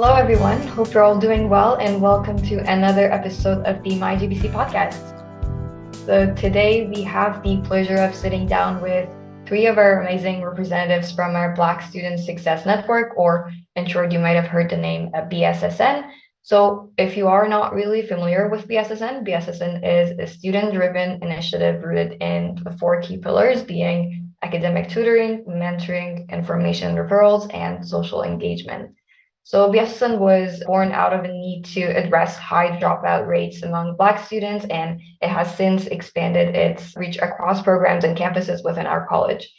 Hello, everyone. Hope you're all doing well, and welcome to another episode of the My GBC podcast. So today we have the pleasure of sitting down with three of our amazing representatives from our Black Student Success Network, or in short, you might have heard the name BSSN. So if you are not really familiar with BSSN, BSSN is a student-driven initiative rooted in the four key pillars, being academic tutoring, mentoring, information referrals, and social engagement. So BSSN was born out of a need to address high dropout rates among Black students, and it has since expanded its reach across programs and campuses within our college.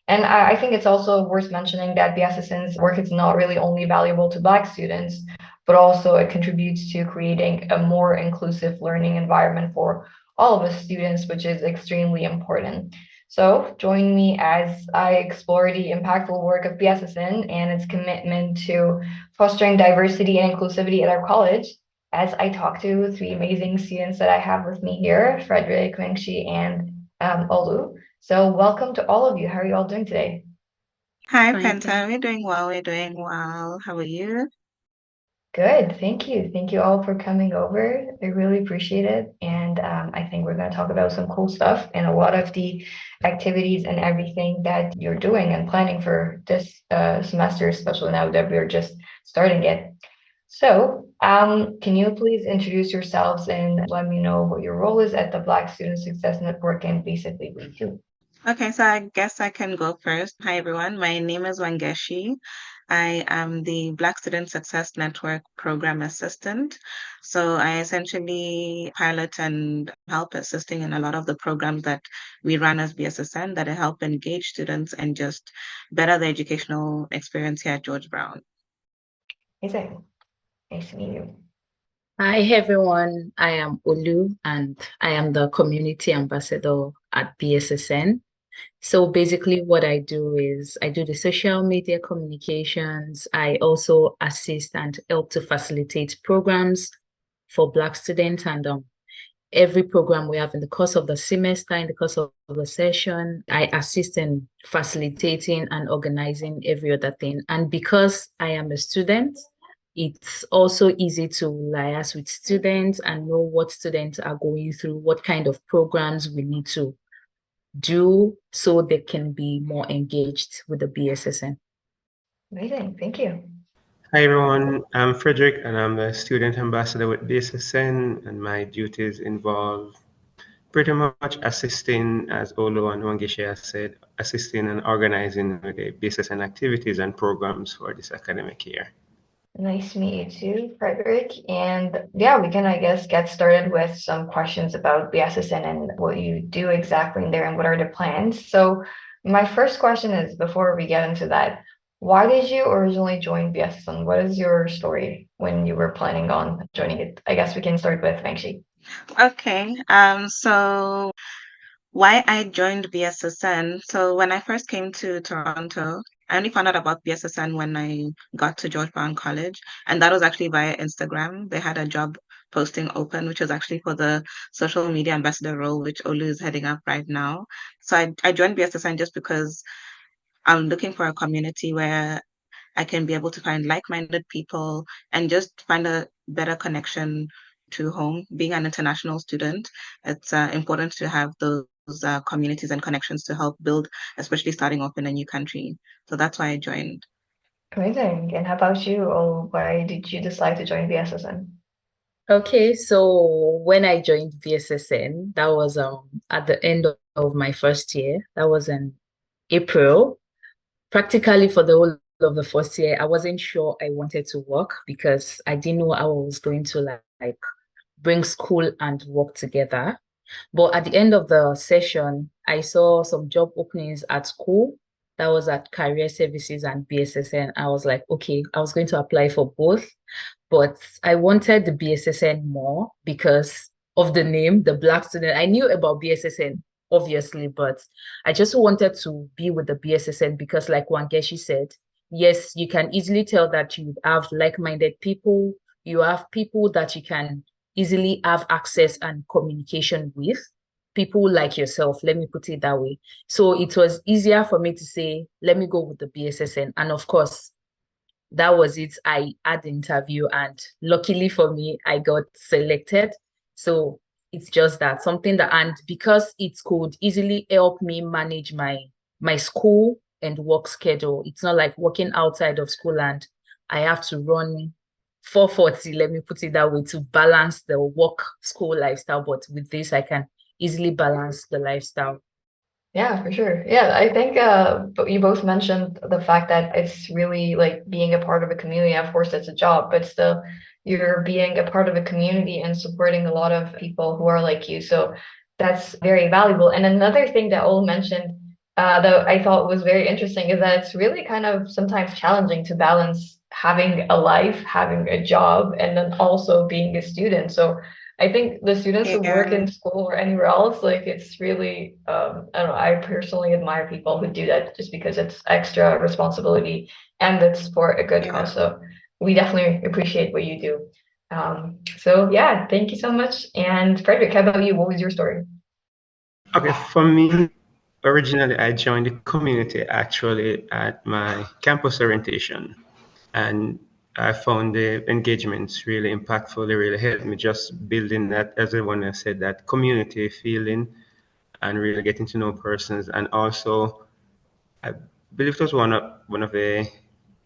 And I think it's also worth mentioning that BSSN's work is not really only valuable to Black students, but also it contributes to creating a more inclusive learning environment for all of us students, which is extremely important. So join me as I explore the impactful work of BSSN and its commitment to fostering diversity and inclusivity at our college as I talk to three amazing students that I have with me here, Fredrick, Wangeshi, and Olu. So welcome to all of you. How are you all doing today? Hi, Fine, Penta. thank We're doing well. We're doing well. How are you? Good. Thank you. Thank you all for coming over. I really appreciate it. And I think we're going to talk about some cool stuff and a lot of the activities and everything that you're doing and planning for this semester, especially now that we're just starting it. So, can you please introduce yourselves and let me know what your role is at the Black Student Success Network and basically what you do? Okay, so I guess I can go first. Hi, everyone. My name is Wangeshi. I am the Black Student Success Network Program Assistant. So I essentially pilot and help assisting in a lot of the programs that we run as BSSN that help engage students and just better the educational experience here at George Brown. Amazing. Nice to meet you. Hi everyone, I am Olu and I am the community ambassador at BSSN. So basically what I do is I do the social media communications. I also assist and help to facilitate programs for Black students and every program we have in the course of the semester, in the course of the session, I assist in facilitating and organizing every other thing. And because I am a student, it's also easy to liaise with students and know what students are going through, what kind of programs we need to do so they can be more engaged with the BSSN. Amazing. Thank you. Hi everyone, I'm Frederick and I'm the student ambassador with BSSN, and my duties involve pretty much assisting, as Olu and Wangeshi has said, assisting and organizing with the BSSN activities and programs for this academic year. Nice to meet you too, Frederick. And yeah, we can, I guess, get started with some questions about BSSN and what you do exactly in there and what are the plans. So my first question is, before we get into that, why did you originally join BSSN? What is your story when you were planning on joining it? I guess we can start with Mengshi. Okay, so why I joined BSSN. So when I first came to Toronto, I only found out about BSSN when I got to George Brown College, and that was actually via Instagram. They had a job posting open, which was actually for the social media ambassador role, which Olu is heading up right now. So I joined BSSN just because I'm looking for a community where I can be able to find like-minded people and just find a better connection to home. Being an international student, it's important to have those communities and connections to help build, especially starting off in a new country. So that's why I joined. Amazing. And how about you? Or why did you decide to join BSSN? Okay, so when I joined BSSN, that was at the end of my first year. That was in April. Practically for the whole of the first year, I wasn't sure I wanted to work because I didn't know how I was going to like bring school and work together. But at the end of the session, I saw some job openings at school. That was at Career Services and BSSN. I was like, okay, I was going to apply for both, but I wanted the BSSN more because of the name, the Black student. I knew about BSSN, obviously, but I just wanted to be with the BSSN because, like Wangeshi said, yes, you can easily tell that you have like-minded people. You have people that you can easily have access and communication with, people like yourself, let me put it that way. So it was easier for me to say, let me go with the BSSN. And of course, that was it. I had the interview, and luckily for me, I got selected. So it's just that something that, and because it could easily help me manage my school and work schedule. It's not like working outside of school and I have to run 440, let me put it that way, to balance the work school lifestyle. But with this, I can easily balance the lifestyle. Yeah, for sure. Yeah, I think but you both mentioned the fact that it's really like being a part of a community. Of course, it's a job, but still you're being a part of a community and supporting a lot of people who are like you. So that's very valuable. And another thing that Ol mentioned that I thought was very interesting is that it's really kind of sometimes challenging to balance having a life, having a job, and then also being a student. So I think the students who work Yeah, in school or anywhere else, like it's really, I don't know, I personally admire people who do that just because it's extra responsibility and it's for a good yeah. cause. So we definitely appreciate what you do. So yeah, thank you so much. And Frederick, how about you? What was your story? Okay, for me, originally I joined the community actually at my campus orientation, and I found the engagements really impactful. They really helped me just building that, as everyone has said, that community feeling and really getting to know persons. And also, I believe it was one of the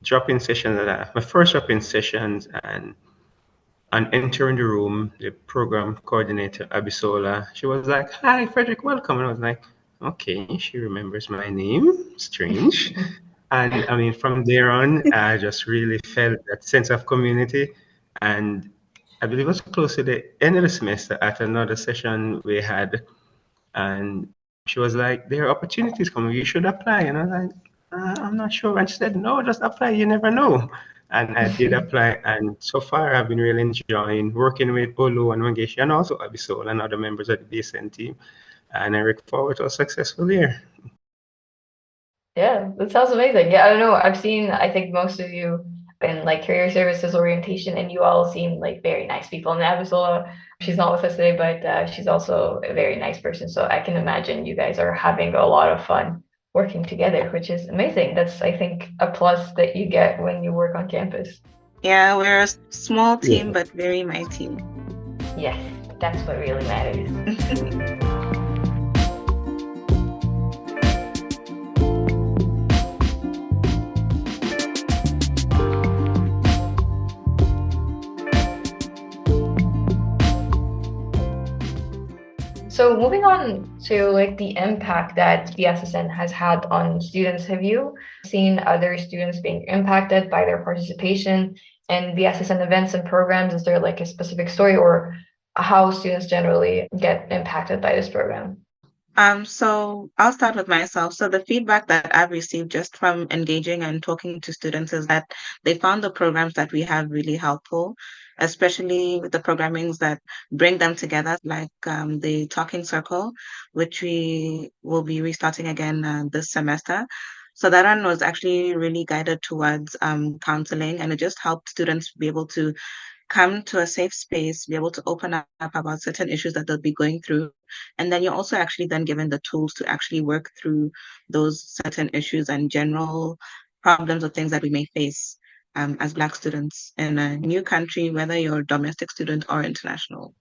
drop-in sessions my first drop-in sessions, and on entering the room, the program coordinator, Abisola, she was like, "Hi, Frederick, welcome." And I was like, okay, she remembers my name. Strange. And I mean, from there on, I just really felt that sense of community. And I believe it was close to the end of the semester at another session we had. And she was like, there are opportunities coming, you should apply. And I was like, I'm not sure. And she said, no, just apply, you never know. And I did apply. And so far, I've been really enjoying working with Olu and Wangeshi and also Abisol and other members of the BSN team. And I look forward to a successful year. Yeah, that sounds amazing. Yeah, I don't know. I've seen, I think most of you in like career services orientation, and you all seem like very nice people. And Abisola, she's not with us today, but she's also a very nice person. So I can imagine you guys are having a lot of fun working together, which is amazing. That's, I think, a plus that you get when you work on campus. Yeah, we're a small team, Yeah. but very mighty. Yes, that's what really matters. So moving on to like the impact that BSSN has had on students, have you seen other students being impacted by their participation in BSSN events and programs? Is there like a specific story or how students generally get impacted by this program? So I'll start with myself. So the feedback that I've received just from engaging and talking to students is that they found the programs that we have really helpful, especially with the programmings that bring them together, like the Talking Circle, which we will be restarting again this semester. So that one was actually really guided towards counseling, and it just helped students be able to come to a safe space, be able to open up about certain issues that they'll be going through. And then you're also actually then given the tools to actually work through those certain issues and general problems or things that we may face as Black students in a new country, whether you're a domestic student or international.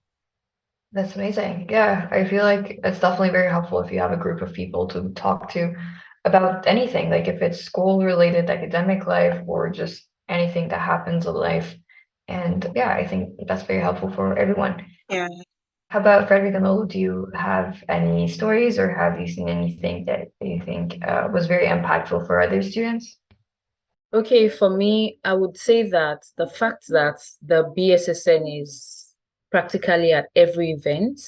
That's amazing. Yeah, I feel like it's definitely very helpful if you have a group of people to talk to about anything, like if it's school related, academic life, or just anything that happens in life. And yeah, I think that's very helpful for everyone. Yeah. How about Frederick and Olu? Do you have any stories or have you seen anything that you think was very impactful for other students? Okay, for me, I would say that the fact that the BSSN is practically at every event,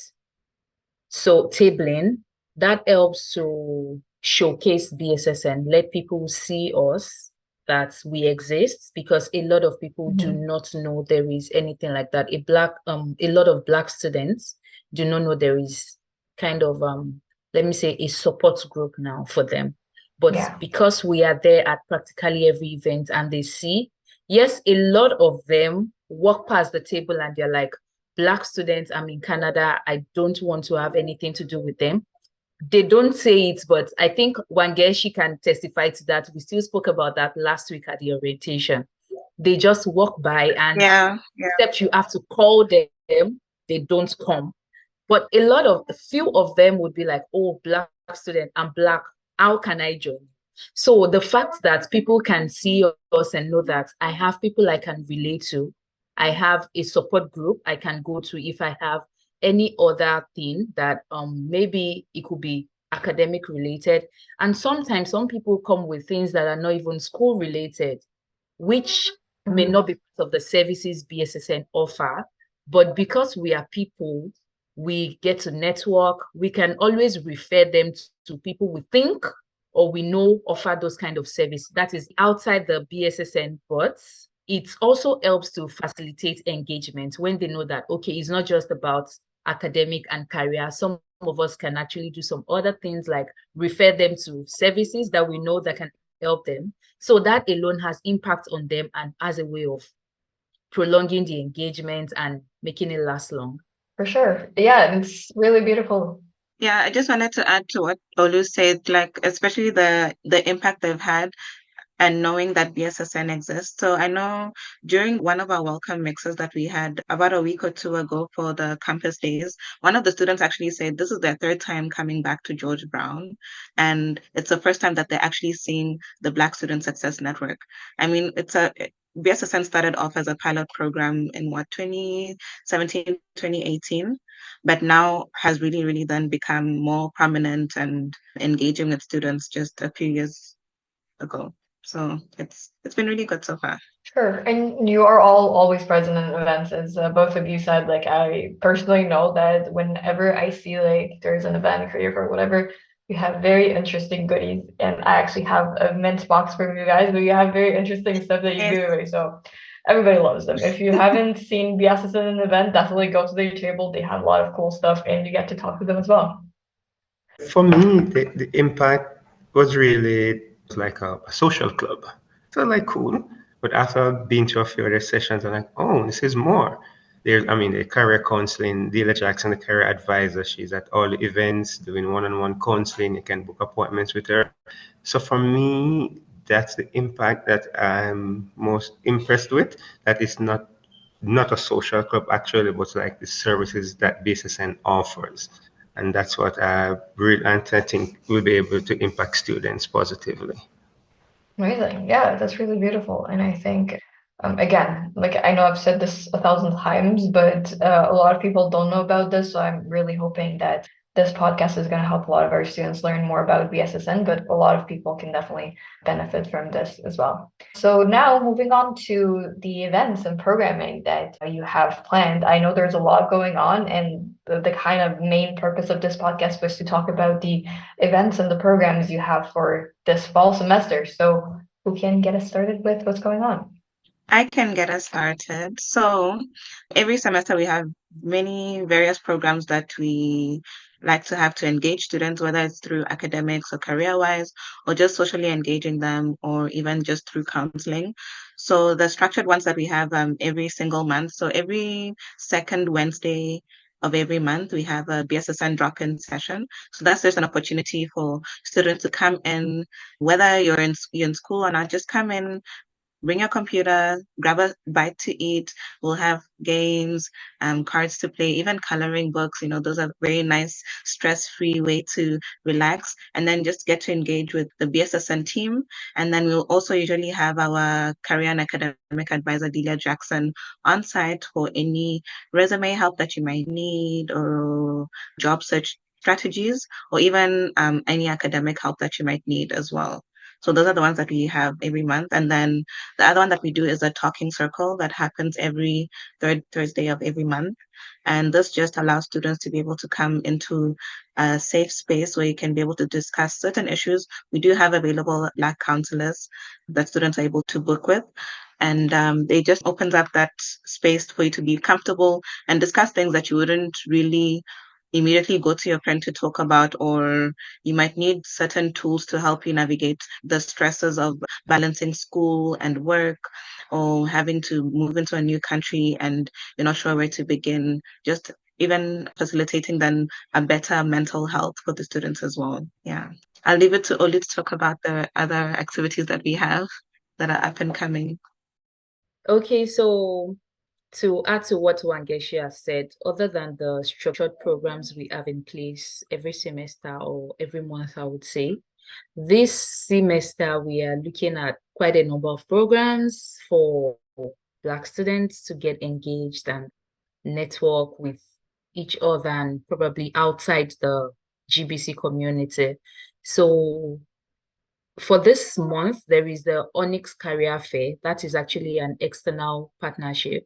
so tabling, that helps to showcase BSSN, let people see us, that we exist, because a lot of people do not know there is anything like that. A lot of Black students do not know there is kind of let me say a support group now for them. But Yeah. because we are there at practically every event and they see, yes, a lot of them walk past the table and they're like, Black students, I'm in Canada, I don't want to have anything to do with them. They don't say it, but I think Wangeshi can testify to that. We still spoke about that last week at the orientation. they just walk by, and Yeah. except you have to call them, they don't come. But a few of them would be like, oh, Black student, I'm Black. How can I join? So the fact that people can see us and know that I have people I can relate to, I have a support group I can go to if I have any other thing that maybe it could be academic related. And sometimes some people come with things that are not even school related, which may not be part of the services BSSN offer. But because we are people, we get to network, we can always refer them to people we think or we know offer those kind of service. That is outside the BSSN, but it also helps to facilitate engagement when they know that, okay, it's not just about academic and career. Some of us can actually do some other things like refer them to services that we know that can help them. So that alone has impact on them and as a way of prolonging the engagement and making it last long. For sure. Yeah, it's really beautiful. Yeah, I just wanted to add to what Olu said, like especially the impact they've had and knowing that BSSN exists. So I know during one of our welcome mixes that we had about a week or two ago for the campus days, one of the students actually said this is their third time coming back to George Brown. And it's the first time that they're actually seeing the Black Student Success Network. I mean, BSSN started off as a pilot program in 2017, 2018, but now has really, really then become more prominent and engaging with students just a few years ago. So it's been really good so far. Sure. And you are all always present in events, as both of you said. Like, I personally know that whenever I see like there's an event, career or whatever, you have very interesting goodies. And I actually have a mint box for you guys, but you have very interesting stuff that you Yes. give away. So everybody loves them. If you haven't seen BSS in an event, definitely go to their table. They have a lot of cool stuff and you get to talk to them as well. For me, the impact was really like a social club. So like cool. But after being to a few other sessions, I'm like, oh, this is more. The career counseling, Dealer Jackson, the career advisor, she's at all the events doing one-on-one counseling. You can book appointments with her. So for me, that's the impact that I'm most impressed with. That is not a social club actually, but like the services that BSSN offers. And that's what I think will be able to impact students positively. Amazing. Yeah, that's really beautiful. And I think, again, like I know I've said this 1,000 times, but a lot of people don't know about this. So I'm really hoping that this podcast is going to help a lot of our students learn more about BSSN, but a lot of people can definitely benefit from this as well. So now moving on to the events and programming that you have planned. I know there's a lot going on, and the kind of main purpose of this podcast was to talk about the events and the programs you have for this fall semester. So who can get us started with what's going on? I can get us started. So every semester we have many various programs that we like to have to engage students, whether it's through academics or career-wise, or just socially engaging them, or even just through counseling. So the structured ones that we have every single month. So every second Wednesday of every month, we have a BSSN drop-in session. So that's just an opportunity for students to come in, whether you're in school or not, just come in, bring your computer, grab a bite to eat. We'll have games, cards to play, even coloring books. Those are very nice, stress-free way to relax, and then just get to engage with the BSSN team. And then we'll also usually have our career and academic advisor, Delia Jackson, on site for any resume help that you might need, or job search strategies, or even any academic help that you might need as well. So those are the ones that we have every month. And then the other one that we do is a talking circle that happens every third Thursday of every month. And this just allows students to be able to come into a safe space where you can be able to discuss certain issues. We do have available Black counselors that students are able to book with. And they just opens up that space for you to be comfortable and discuss things that you wouldn't really immediately go to your friend to talk about, or you might need certain tools to help you navigate the stresses of balancing school and work, or having to move into a new country and you're not sure where to begin. Just even facilitating then a better mental health for the students as well. Yeah. I'll leave it to Oli to talk about the other activities that we have that are up and coming. Okay, so to add to what Wangeshi has said, other than the structured programs we have in place every semester or every month, I would say, this semester we are looking at quite a number of programs for Black students to get engaged and network with each other and probably outside the GBC community. So for this month, there is the Onyx Career Fair. That is actually an external partnership.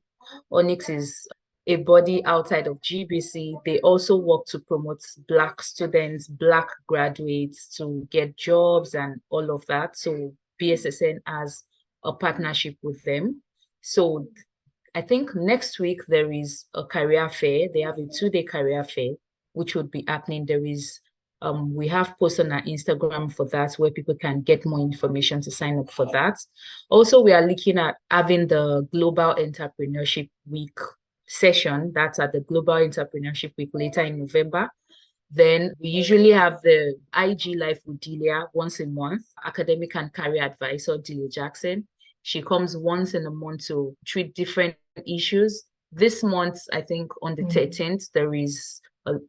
Onyx is a body outside of GBC. They also work to promote Black students, Black graduates to get jobs and all of that. So BSSN has a partnership with them. So I think next week there is a career fair. They have a 2-day career fair, which would be happening. There is we have posts on our Instagram for that where people can get more information to sign up for that. Also, we are looking at having the Global Entrepreneurship Week session. That's at the Global Entrepreneurship Week later in November. Then we usually have the IG Live with Delia once a month, academic and career advisor Delia Jackson. She comes once in a month to treat different issues. This month, I think on the 13th, there is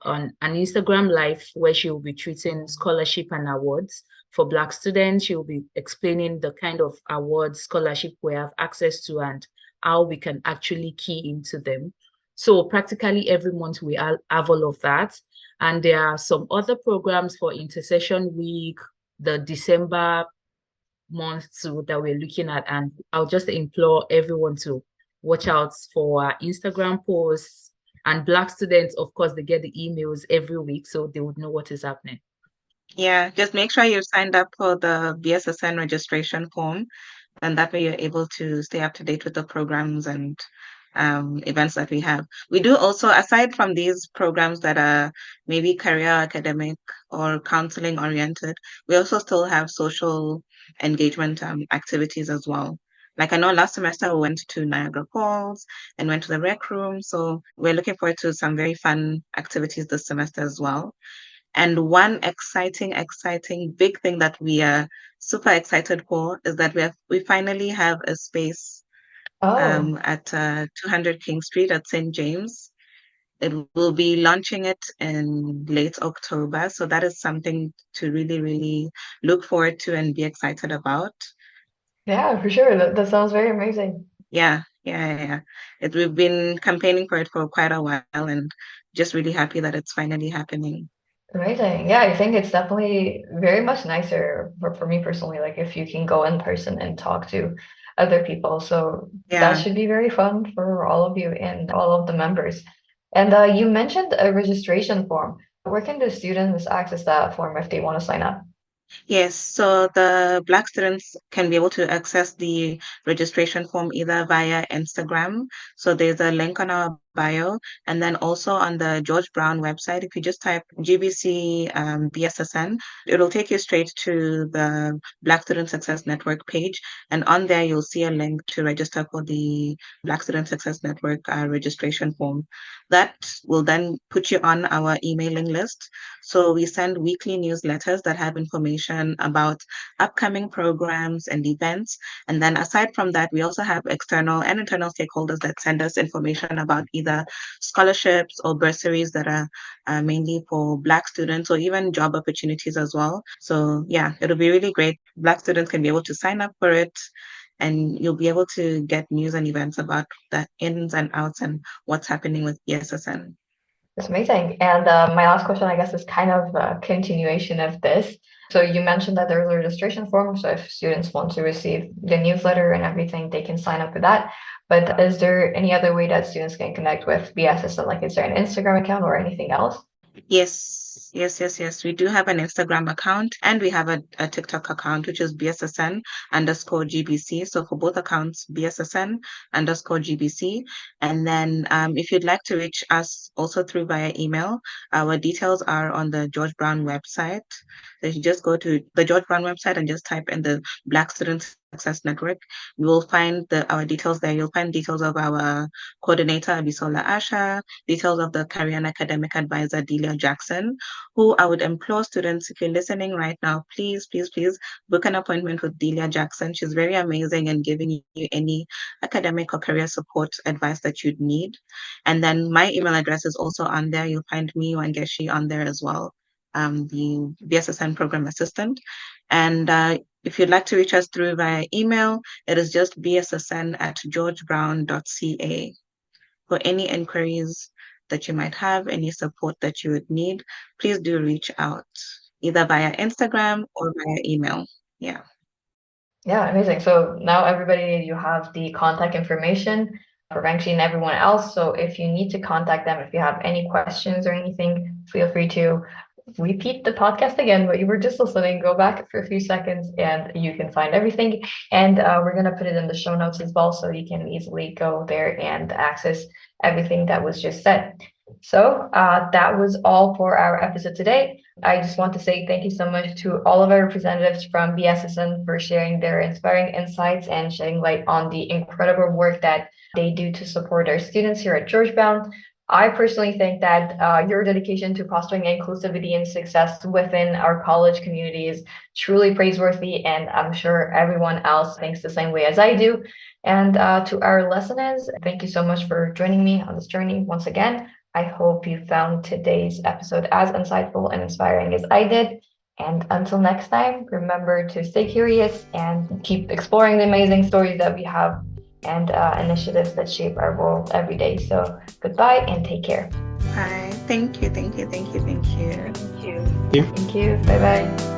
an Instagram live where she will be treating scholarship and awards for Black students. She will be explaining the kind of awards, scholarship we have access to and how we can actually key into them. So practically every month we have all of that. And there are some other programs for Intercession Week, the December month too that we're looking at. And I'll just implore everyone to watch out for our Instagram posts. And Black students, of course, they get the emails every week, so they would know what is happening. Yeah, just make sure you're signed up for the BSSN registration form, and that way you're able to stay up to date with the programs and events that we have. We do also, aside from these programs that are maybe career, academic, or counseling oriented, we also still have social engagement activities as well. Like I know last semester we went to Niagara Falls and went to the rec room, so we're looking forward to some very fun activities this semester as well. And one exciting big thing that we are super excited for is that we finally have a space Oh, at 200 King Street at St. James. It will be launching it in late October. So that is something to really, really look forward to and be excited about. yeah, for sure. That sounds very amazing. Yeah. We've been campaigning for it for quite a while and just really happy that it's finally happening. Amazing. Yeah, I think it's definitely very much nicer for me personally, like if you can go in person and talk to other people. So that Yeah. should be very fun for all of you and all of the members. And you mentioned a registration form. Where can the students access that form if they want to sign up? Yes, so the Black students can be able to access the registration form either via Instagram. So there's a link on our bio, and then also on the George Brown website. If you just type GBC BSSN, it'll take you straight to the Black Student Success Network page. And on there, you'll see a link to register for the Black Student Success Network registration form. That will then put you on our emailing list. So we send weekly newsletters that have information about upcoming programs and events. And then aside from that, we also have external and internal stakeholders that send us information about either scholarships or bursaries that are mainly for Black students or even job opportunities as well. So yeah, it'll be really great. Black students can be able to sign up for it and you'll be able to get news and events about the ins and outs and what's happening with BSSN. That's amazing. And my last question, I guess, is kind of a continuation of this. So you mentioned that there's a registration form. So if students want to receive the newsletter and everything, they can sign up for that. But is there any other way that students can connect with BSSN? Like, is there an Instagram account or anything else? Yes. We do have an Instagram account and we have a TikTok account, which is BSSN underscore GBC. So for both accounts, BSSN underscore GBC. And then if you'd like to reach us also through via email, our details are on the George Brown website. So if you just go to the George Brown website and just type in the Black Student Success Network, you will find our details there. You'll find details of our coordinator, Abisola Asha, details of the career and academic advisor, Delia Jackson. who I would implore students, if you're listening right now, please, please, please book an appointment with Delia Jackson. She's very amazing and giving you any academic or career support advice that you'd need. And then my email address is also on there. You'll find me, Wangeshi, on there as well, the BSSN program assistant. And if you'd like to reach us through via email, it is just bssn@georgebrown.ca. For any inquiries that you might have, any support that you would need, please do reach out either via Instagram or via email. Yeah. Yeah, amazing. So now everybody, you have the contact information for Wangeshi and everyone else. So if you need to contact them, if you have any questions or anything, feel free to repeat the podcast again, but you were just listening, go back for a few seconds and you can find everything. And we're going to put it in the show notes as well, so you can easily go there and access everything that was just said. So that was all for our episode today. I just want to say thank you so much to all of our representatives from BSSN for sharing their inspiring insights and shedding light on the incredible work that they do to support our students here at George Brown. I personally think that your dedication to fostering inclusivity and success within our college community is truly praiseworthy, and I'm sure everyone else thinks the same way as I do. And to our listeners, thank you so much for joining me on this journey once again. I hope you found today's episode as insightful and inspiring as I did. And until next time, remember to stay curious and keep exploring the amazing stories that we have and initiatives that shape our world every day. So goodbye and take care. Bye. Thank you. Thank you. Thank you. Thank you. Thank you. Thank you. Bye-bye.